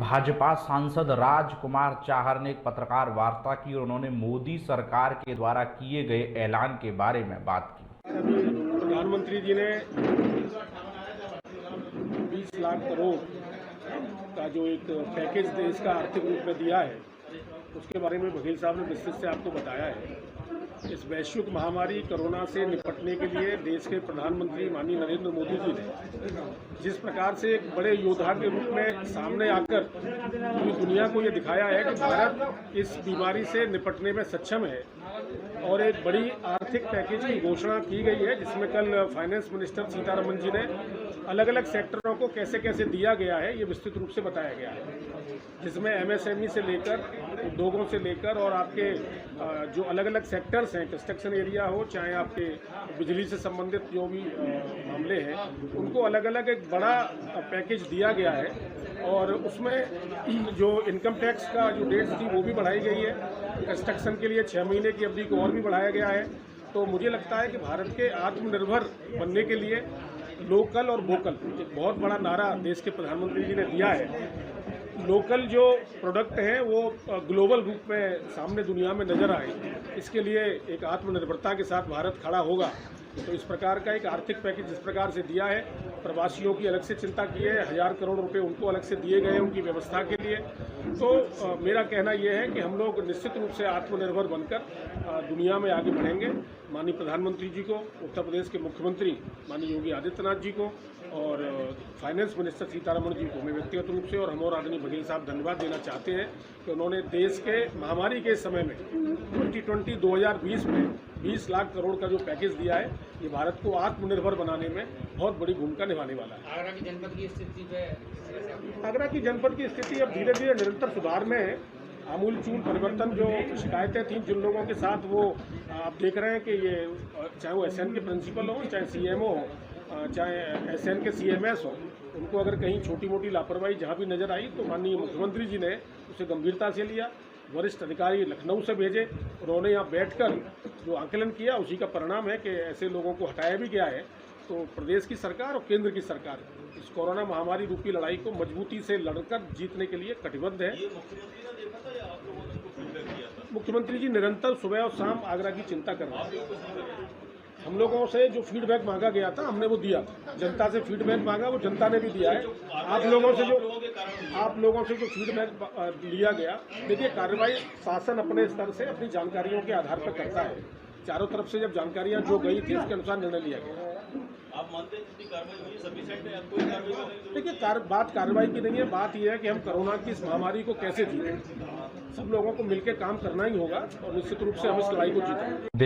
भाजपा सांसद राजकुमार चाहर ने एक पत्रकार वार्ता की और उन्होंने मोदी सरकार के द्वारा किए गए ऐलान के बारे में बात की। प्रधानमंत्री जी ने 20 लाख करोड़ का जो एक पैकेज देश का आर्थिक रूप में दिया है, उसके बारे में बघेल साहब ने विस्तृत से आपको बताया है। इस वैश्विक महामारी कोरोना से निपटने के लिए देश के प्रधानमंत्री माननीय नरेंद्र मोदी जी ने जिस प्रकार से एक बड़े योद्धा के रूप में सामने आकर पूरी दुनिया को ये दिखाया है कि भारत इस बीमारी से निपटने में सक्षम है, और एक बड़ी आर्थिक पैकेज की घोषणा की गई है, जिसमें कल फाइनेंस मिनिस्टर सीतारमण जी ने अलग अलग सेक्टरों को कैसे कैसे दिया गया है ये विस्तृत रूप से बताया गया है, जिसमें एमएसएमई से लेकर उद्योगों से लेकर और आपके जो अलग अलग सेक्टर्स हैं, कंस्ट्रक्शन एरिया हो चाहे आपके बिजली से संबंधित जो भी मामले हैं, उनको अलग अलग एक बड़ा पैकेज दिया गया है। और उसमें जो इनकम टैक्स का जो डेट्स थी वो भी बढ़ाई गई है, कंस्ट्रक्शन के लिए 6 महीने की अवधि को और भी बढ़ाया गया है। तो मुझे लगता है कि भारत के आत्मनिर्भर बनने के लिए लोकल और वोकल एक बहुत बड़ा नारा देश के प्रधानमंत्री जी ने दिया है। लोकल जो प्रोडक्ट हैं वो ग्लोबल रूप में सामने दुनिया में नजर आए, इसके लिए एक आत्मनिर्भरता के साथ भारत खड़ा होगा। तो इस प्रकार का एक आर्थिक पैकेज जिस प्रकार से दिया है, प्रवासियों की अलग से चिंता की है, 1000 करोड़ रुपए उनको अलग से दिए गए उनकी व्यवस्था के लिए। तो मेरा कहना यह है कि हम लोग निश्चित रूप से आत्मनिर्भर बनकर दुनिया में आगे बढ़ेंगे। माननीय प्रधानमंत्री जी को, उत्तर प्रदेश के मुख्यमंत्री माननीय योगी आदित्यनाथ जी को और फाइनेंस मिनिस्टर सीतारमण जी को मैं व्यक्तिगत रूप से और हम और आदरणीय बघेल साहब धन्यवाद देना चाहते हैं कि उन्होंने देश के महामारी के समय में 2020 में 20 लाख करोड़ का जो पैकेज दिया है, ये भारत को आत्मनिर्भर बनाने में बहुत बड़ी भूमिका निभाने वाला है। आगरा की जनपद की स्थिति पे आगरा की जनपद की स्थिति अब धीरे धीरे निरंतर सुधार में है। आमूलचूल परिवर्तन, जो शिकायतें थी जिन लोगों के साथ, वो आप देख रहे हैं कि ये चाहे वो एसएन के प्रिंसिपल हो, चाहे सीएमओ हो, चाहे एसएन के सीएमएस हो, उनको अगर कहीं छोटी मोटी लापरवाही जहाँ भी नजर आई तो माननीय मुख्यमंत्री जी ने उसे गंभीरता से लिया। वरिष्ठ अधिकारी लखनऊ से भेजे, उन्होंने यहाँ बैठकर जो आकलन किया, उसी का परिणाम है कि ऐसे लोगों को हटाया भी गया है। तो प्रदेश की सरकार और केंद्र की सरकार इस कोरोना महामारी रूपी लड़ाई को मजबूती से लड़कर जीतने के लिए कटिबद्ध है। मुख्यमंत्री जी निरंतर सुबह और शाम आगरा की चिंता कर रहे हैं। हम लोगों से जो फीडबैक मांगा गया था हमने वो दिया, जनता से फीडबैक मांगा वो जनता ने भी दिया है। आप लोगों से जो फीडबैक लिया गया, देखिए कार्रवाई शासन अपने स्तर से अपनी जानकारियों के आधार पर करता है। चारों तरफ से जब जानकारियां जो गई थी उसके अनुसार निर्णय लिया गया। आप मानते हैं जितनी कार्रवाई हुई है सफिशिएंट है, आप कोई कार्रवाई? देखिए बात कार्रवाई की नहीं है, बात यह है कि हम कोरोना की इस महामारी को कैसे जीतें। सब लोगों को मिलकर काम करना ही होगा और निश्चित रूप से हम इस लड़ाई को जीतेंगे।